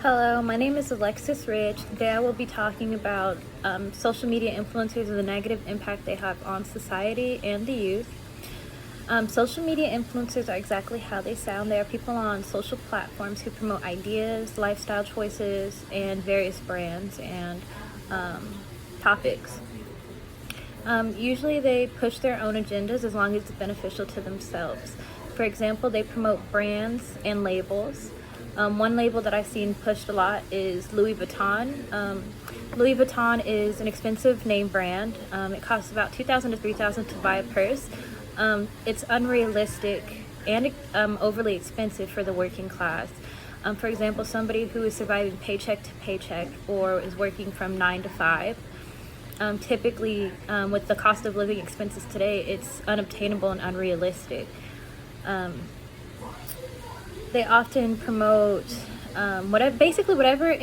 Hello, my name is Alexis Ridge. Today I will be talking about social media influencers and the negative impact they have on society and the youth. Social media influencers are exactly how they sound. They are people on social platforms who promote ideas, lifestyle choices, and various brands and topics. Usually they push their own agendas as long as it's beneficial to themselves. For example, they promote brands and labels. One label that I've seen pushed a lot is Louis Vuitton. Louis Vuitton is an expensive name brand. It costs about $2,000 to $3,000 to buy a purse. It's unrealistic and overly expensive for the working class. For example, somebody who is surviving paycheck to paycheck or is working from 9 to 5, typically with the cost of living expenses today, it's unobtainable and unrealistic. They often promote whatever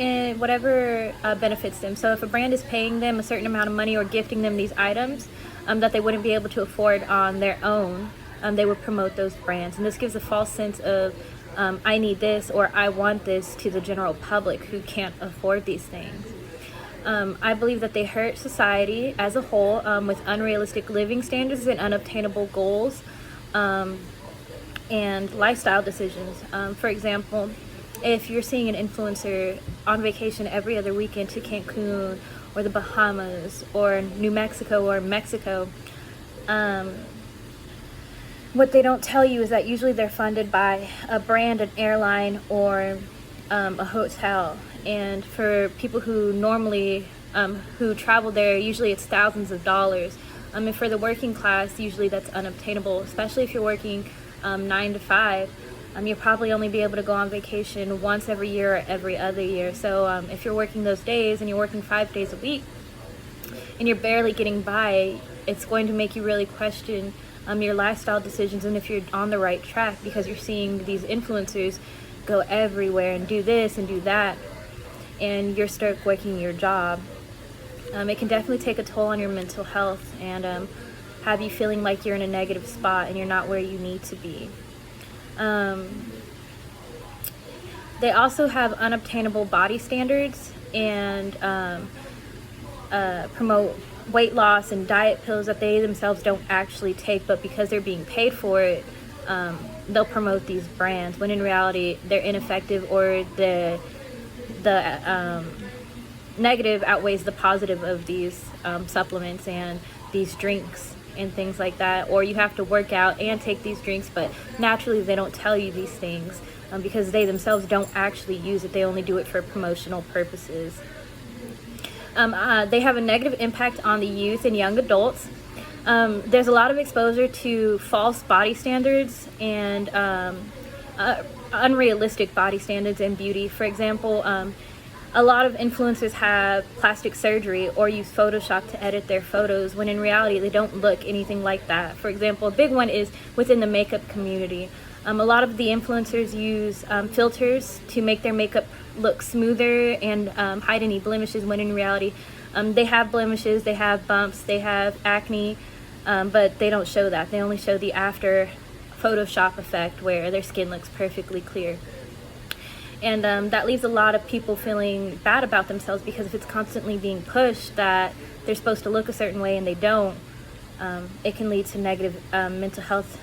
benefits them. So if a brand is paying them a certain amount of money or gifting them these items that they wouldn't be able to afford on their own, they would promote those brands. And this gives a false sense of I need this or I want this to the general public who can't afford these things. I believe that they hurt society as a whole with unrealistic living standards and unobtainable goals. And lifestyle decisions. For example, if you're seeing an influencer on vacation every other weekend to Cancun or the Bahamas or New Mexico or Mexico, what they don't tell you is that usually they're funded by a brand, an airline, or a hotel. And for people who normally who travel there, usually it's thousands of dollars. And for the working class, usually that's unobtainable, especially if you're working 9 to 5. You'll probably only be able to go on vacation once every year or every other year. So if you're working those days and you're working 5 days a week and you're barely getting by, it's going to make you really question your lifestyle decisions and if you're on the right track, because you're seeing these influencers go everywhere and do this and do that, and you're stuck working your job. It can definitely take a toll on your mental health and have you feeling like you're in a negative spot and you're not where you need to be. They also have unobtainable body standards and promote weight loss and diet pills that they themselves don't actually take, but because they're being paid for it, they'll promote these brands when in reality they're ineffective, or the negative outweighs the positive of these supplements and these drinks and things like that. Or you have to work out and take these drinks, but naturally they don't tell you these things because they themselves don't actually use it. They only do it for promotional purposes. They have a negative impact on the youth and young adults. There's a lot of exposure to false body standards and unrealistic body standards and beauty. For example, a lot of influencers have plastic surgery or use Photoshop to edit their photos when in reality they don't look anything like that. For example, a big one is within the makeup community. A lot of the influencers use filters to make their makeup look smoother and hide any blemishes when in reality they have blemishes, they have bumps, they have acne, but they don't show that. They only show the after Photoshop effect where their skin looks perfectly clear. And that leaves a lot of people feeling bad about themselves, because if it's constantly being pushed that they're supposed to look a certain way and they don't, it can lead to negative mental health.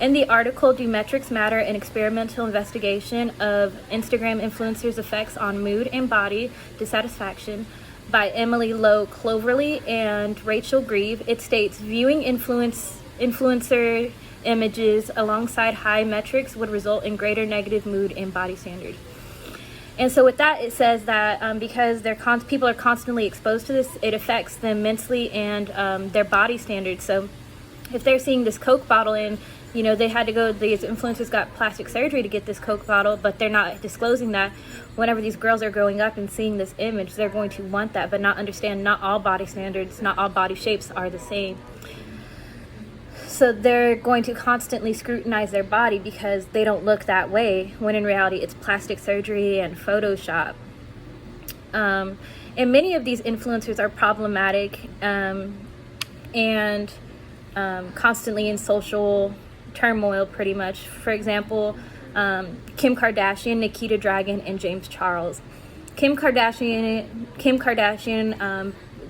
In the article, Do Metrics Matter? An experimental investigation of Instagram influencers' effects on mood and body dissatisfaction by Emily Lowe Cloverly and Rachel Grieve, it states viewing influencer images alongside high metrics would result in greater negative mood and body standards. And so with that, it says that because people are constantly exposed to this, it affects them mentally and their body standards. So if they're seeing this Coke bottle and they had to go, these influencers got plastic surgery to get this Coke bottle, but they're not disclosing that. Whenever these girls are growing up and seeing this image, they're going to want that, but not understand not all body standards, not all body shapes are the same. So they're going to constantly scrutinize their body because they don't look that way, when in reality it's plastic surgery and Photoshop. And many of these influencers are problematic and constantly in social turmoil, pretty much. For example, Kim Kardashian, Nikita Dragun, and James Charles. Kim Kardashian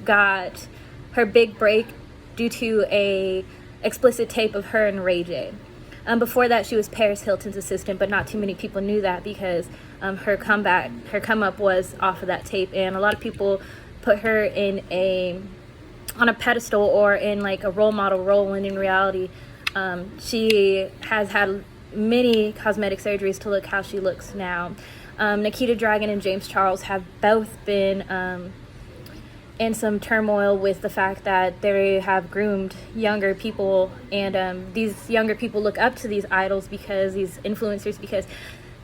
got her big break due to a explicit tape of her and Ray J. Before that, she was Paris Hilton's assistant, but not too many people knew that because her come up was off of that tape, and a lot of people put her on a pedestal or in like a role model role, when in reality, she has had many cosmetic surgeries to look how she looks now. Nikita Dragun and James Charles have both been in some turmoil with the fact that they have groomed younger people, and these younger people look up to these idols, because these influencers, because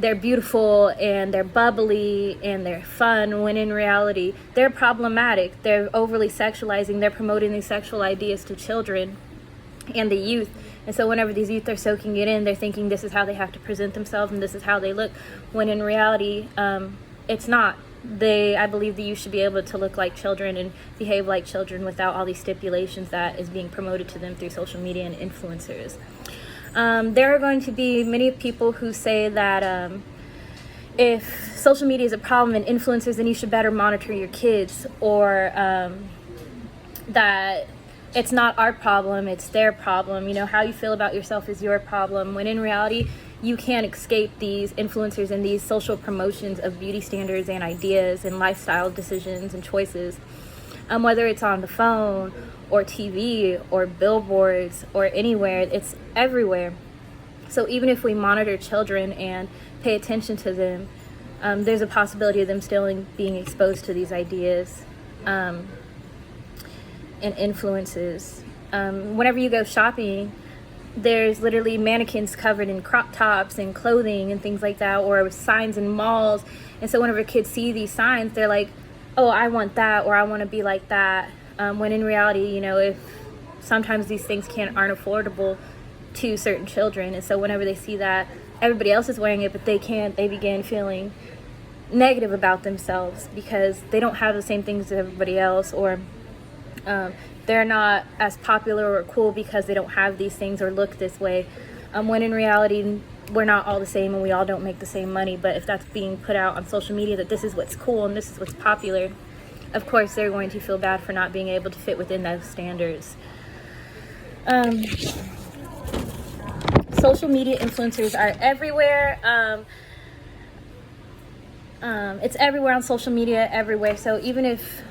they're beautiful and they're bubbly and they're fun, when in reality they're problematic. They're overly sexualizing, they're promoting these sexual ideas to children and the youth. And so whenever these youth are soaking it in, they're thinking this is how they have to present themselves and this is how they look, when in reality it's not. I believe that you should be able to look like children and behave like children without all these stipulations that is being promoted to them through social media and influencers. There are going to be many people who say that if social media is a problem and influencers, then you should better monitor your kids, or that it's not our problem, it's their problem. You know, how you feel about yourself is your problem, when in reality, you can't escape these influencers and these social promotions of beauty standards and ideas and lifestyle decisions and choices. Whether it's on the phone or TV or billboards or anywhere, it's everywhere. So even if we monitor children and pay attention to them, there's a possibility of them still being exposed to these ideas and influences. Whenever you go shopping, there's literally mannequins covered in crop tops and clothing and things like that, or signs in malls. And so whenever kids see these signs, they're like, oh, I want that, or I want to be like that. When in reality, you know, if sometimes these things aren't affordable to certain children. And so whenever they see that everybody else is wearing it, but they can't, they begin feeling negative about themselves because they don't have the same things as everybody else, or they're not as popular or cool because they don't have these things or look this way. When in reality, we're not all the same and we all don't make the same money. But if that's being put out on social media that this is what's cool and this is what's popular, of course they're going to feel bad for not being able to fit within those standards. Social media influencers are everywhere. It's everywhere on social media, everywhere. So even if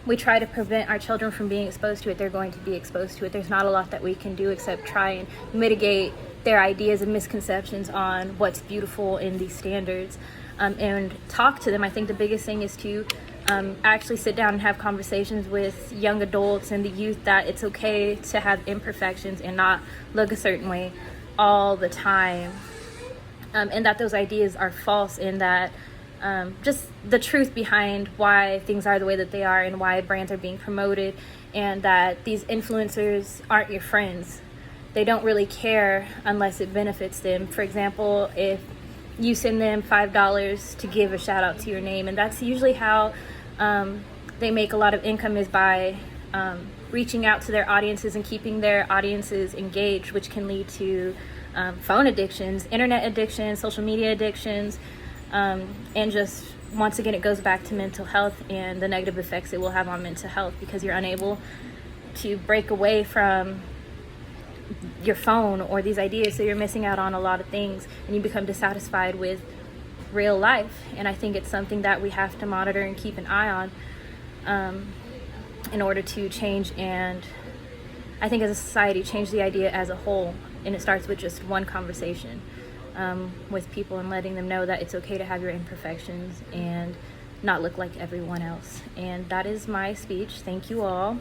we try to prevent our children from being exposed to it, they're going to be exposed to it. There's not a lot that we can do except try and mitigate their ideas and misconceptions on what's beautiful in these standards, and talk to them. I think the biggest thing is to actually sit down and have conversations with young adults and the youth that it's okay to have imperfections and not look a certain way all the time, and that those ideas are false, and that just the truth behind why things are the way that they are and why brands are being promoted, and that these influencers aren't your friends. They don't really care unless it benefits them. For example, if you send them $5 to give a shout out to your name, and that's usually how they make a lot of income, is by reaching out to their audiences and keeping their audiences engaged, which can lead to phone addictions, internet addictions, social media addictions, and just once again it goes back to mental health and the negative effects it will have on mental health, because you're unable to break away from your phone or these ideas, so you're missing out on a lot of things and you become dissatisfied with real life. And I think it's something that we have to monitor and keep an eye on in order to change, and I think as a society change the idea as a whole. And it starts with just one conversation with people and letting them know that it's okay to have your imperfections and not look like everyone else. And that is my speech. Thank you all.